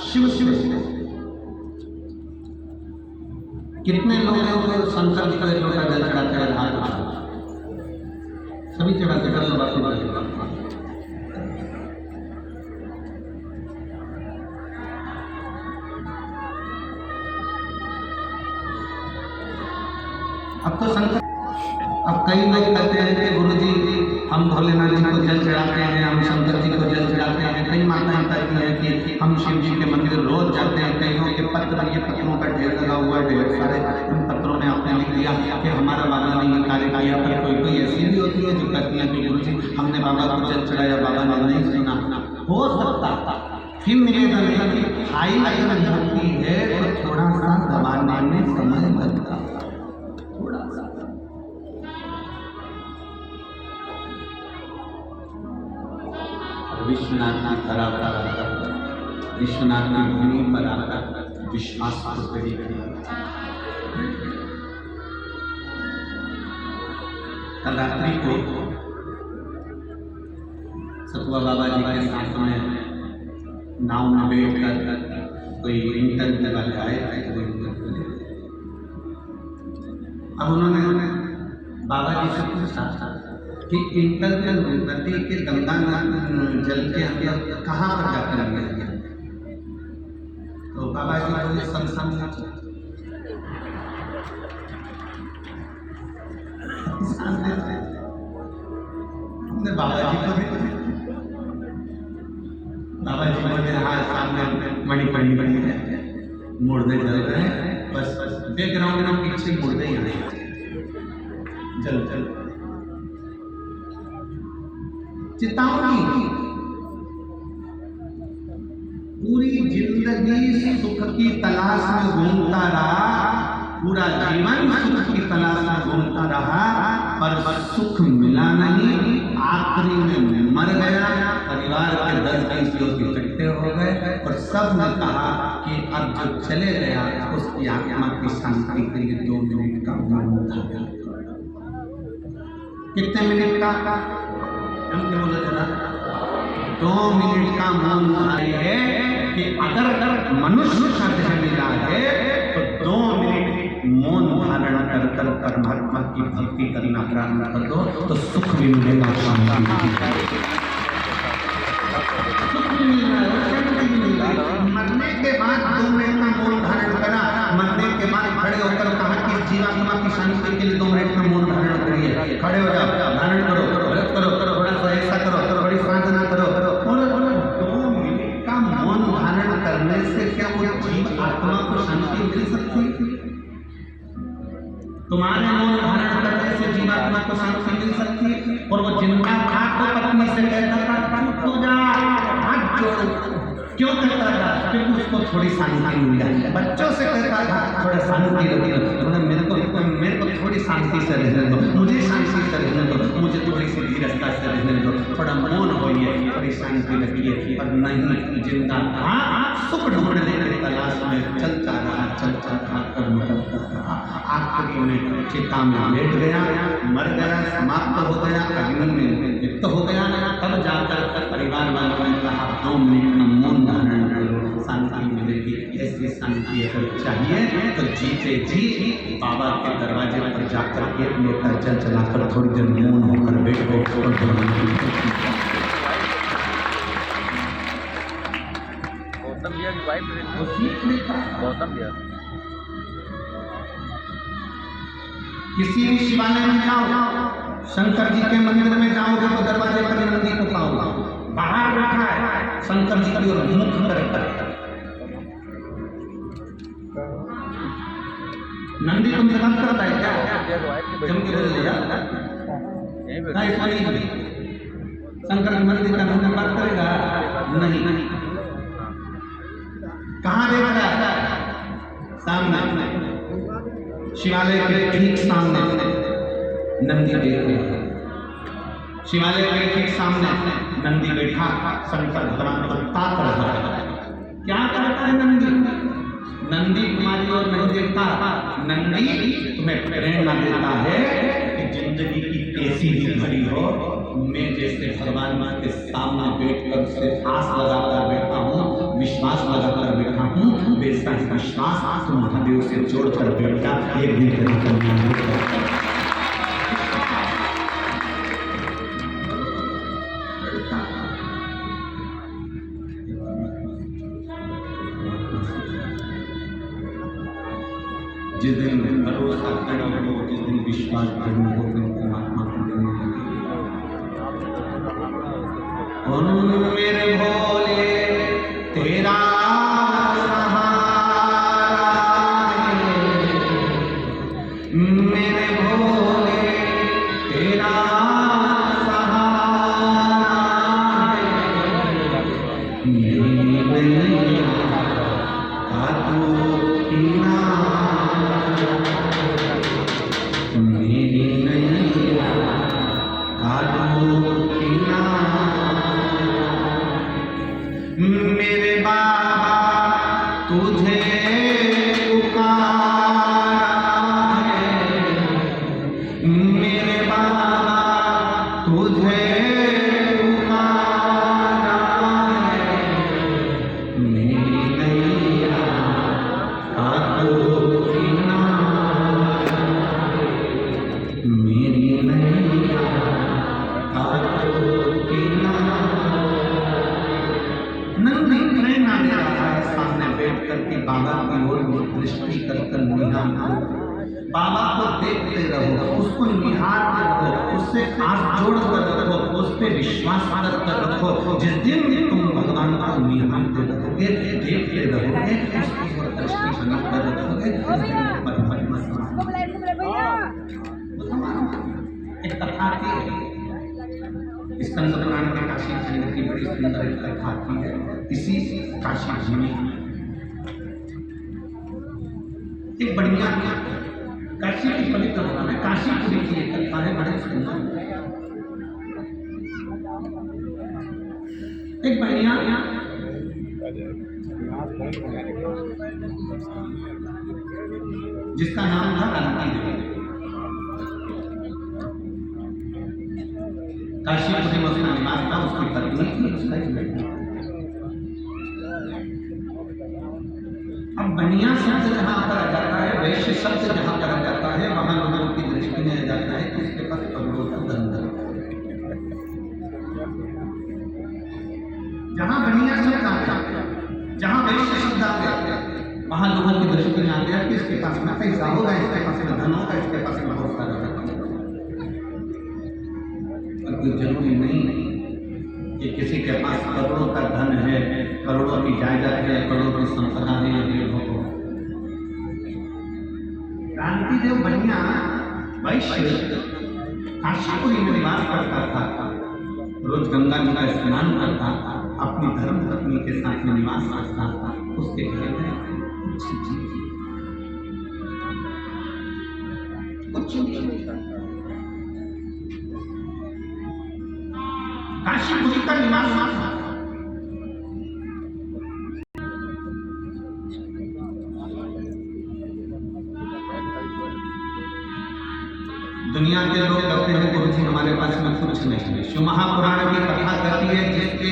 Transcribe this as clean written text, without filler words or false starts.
शिव शिव कितने लोग शंकर जी का लोटा जल चढ़ाते हैं? हाथ सभी चढ़ाते कर अब तो शंकर, अब कई लोग कहते हैं कि गुरुजी हम भोलेनाथ जी को जल चढ़ाते हैं, हम शंकर जी को जल चढ़ाते हैं। कई माताएं कहती हैं कि हम शिव जी के मंदिर रोज जाते हैं। कईयों के पत्र, ये पत्रों का ढेर लगा हुआ है, ढेर सारे। उन पत्रों में आपने लिख दिया कि हमारा बाबा ने ये कार्य किया। पर कोई ऐसी भी होती है जो कहती है कि गुरुजी हमने बाबा को जल चढ़ाया, बाबा ने नहीं सुना। हो सकता फिर निवेदन है कि हाई अगर होती है तो थोड़ा सा दबाने में समय लगता है, थोड़ा सा। विश्वनाथ की धरा पर आकर, विश्वनाथ की भूमि पर आकर विश्वास को करी। कल रात्रि को सतुआ बाबा जी के साथ में नाव में बैठकर कोई इंटरव्यू वाले आए थे। अब उन्होंने बाबा जी से पूछा कि इंटरव्यू नदी के गंगा जल के अंदर कहाँ पर जाकर लिया गया? तो बाबा जी बोले संसम। हमने बाबा जी को बाबा जी बोले हाँ सामने मणिकर्णी बनी है, मुर्दे जल रहे हैं, बस बैकग्राउंड में पीछे मुर्दे ही नहीं जल जल। चेतावनी, पूरी जिंदगी सुख की तलाश में घूमता रहा, पूरा जीवन सुख की तलाश में घूमता रहा, पर सुख मिला नहीं। आखिरी में मर गया, परिवार के 10-20 लोग इकट्ठे हो गए और सब ने कहा कि अब जो चले गया उसकी आत्मा की शांति के लिए 2 मिनट का मौन धारण। कितने मिनट का? हम क्या बोला था? 2 मिनट का मौन धारण है कि अगर मनुष्य का देह मिला है तो 2 मिनट मौन धारण कर कर परमात्मा की भक्ति करना प्रारंभ कर दो तो सुख भी मिलेगा, शांति भी मिलेगा, सुख भी मिलेगा, शांति भी मिलेगा। मरने के बाद 2 मिनट का मौन धारण करा, मरने के बाद खड़े होकर कहा कि जीवात्मा की शांति के लिए 2 मिनट का मौन धारण करिए। खड़े हो जाओ, धारण करो, व्रत करो, थोड़ा सा ऐसा करो, बड़ी साधना करो। और 2 मिनट का मौन धारण करने से क्या कोई जीव आत्मा को शांति मिल सकती? तुम्हारे मौन धारण करने से जीवात्मा को शांति मिल सकती है? और वो जिंदा था तो पत्नी से कहता था तू जा, हाथ जोड़। क्यों कहता था? क्योंकि उसको थोड़ी शांति मिल जाए। बच्चों से कहता था थोड़ा शांति रखिए, थोड़ा मेरे को थोड़ी शांति से रहने दो, मुझे शांति से रहने दो, मुझे थोड़ी सी धीरजता से रहने दो, थोड़ा मौन होइए, थोड़ी शांति रखिए। पर नहीं, जिंदा था सुख ढूंढने की तलाश में चलता रहा, कर्म करता रहा। आखिरी में चिता में लेट गया, मर गया, समाप्त हो गया, अग्नि में लिप्त हो गया। तब जाकर परिवार वालों ने कहा 2 मिनट का मौन धारण करो, शांति मिलेगी। ऐसी शांति अगर चाहिए तो जीते जी बाबा के दरवाजे पर जाकर 1 लोटा जल चलाकर थोड़ी देर मौन होकर बैठो। गौतम भैया की वाइफ गौतम भैया किसी भी शिवालय में जाओ, शंकर जी के मंदिर में जाओगे तो दरवाजे पर नंदी को पाओगे, बाहर बैठा है शंकर जी की ओर मुख कर नंदी तुमसे बात करता है क्या? बिया के वाइफ चम के बोल दिया यहीं पे नहीं सुनी शंकर के मंदिर का नंदी बात करेगा नहीं। कहाँ देख रहा है? सामने शिवालय के ठीक सामने नंदी देख रहा है। शिवालय के ठीक सामने नंदी बैठा शंकर भगवान को ताक रहा है। क्या करता है नंदी? नंदी तुम्हारी ओर नहीं देखता, नंदी तुम्हें प्रेरणा देता है कि जिंदगी की कैसी भी घड़ी हो, मैं जैसे भगवान के सामने बैठकर से आस लगाकर बैठा हूँ, विश्वास लगाकर बैठा हूँ, वैसा ही विश्वास तुम महादेव से जोड़कर बैठा एक दिन कभी जिस दिन भरोसा करना हो, जिस दिन विश्वास करना हो, दिन परमात्मा को देने लगे। मेरे भोले तेरा सहारा है, मेरे भोले तेरा सहारा है, मेरी नैया का तू किनारा, मेरी नैया का तू किनारा। मेरे बाबा तुझे पुकारा है, मेरे बाबा तुझे पुकारा है, मेरी नैया का तू किनारा, मेरी नैया का तू किनारा। नंदी प्रेरणा दे रहा है सामने बैठ करके बाबा की ओर दृष्टि कर निहार करो, बाबा को देखते रहो, उसको निहारते रहो, उससे आस जोड़कर रखो, उस पर विश्वास कर रखो। जिस दिन तुम भगवान को निहारते रहोगे, देखते रहोगे, उसकी ओर दृष्टि बनाकर रखोगे, एक कथा थी स्कंद पुराण के काशी खंड की बड़ी सुंदर एक कथा आती है। इसी काशी जी में एक बढ़िया काशी की पवित्र भूमि में काशीपुरी की एक कथा है, बड़ी सुंदर। एक बढ़िया जिसका नाम था कांति देवी, काशीपुरी में उसका निवास था, उसकी पत्नी थी, उसका एक बेटा। अब बनिया शब्द जहाँ पर आ जाता है, वैश्य शब्द जहाँ पर आ जाता है, वहां लोगों की दृष्टि में आ जाता है कि इसके पास करोड़ों का धन है। जहाँ बनिया शब्द आता है, जहाँ वैश्य शब्द आ गया, वहां लोगों की दृष्टि में आ गया कि इसके पास में पैसा होगा, इसके पास में धन होगा, इसके पास में बहुत सारा धन होगा। कोई जरूरी नहीं कि किसी के पास करोड़ों का धन है, करोड़ों की जायदाद है, करोड़ों की संपदा है, ये हो। क्रांति देव बनिया वैश्य काशीपुरी में निवास करता था, रोज गंगा जी का स्नान करता था, अपनी धर्म पत्नी के साथ में निवास करता था। उसके घर में कुछ काशीपुरी का निवास था। दुनिया के लोग कहते हैं गुरु जी हमारे पास में कुछ नहीं है। शिव महापुराण की कथा कहती है जिसके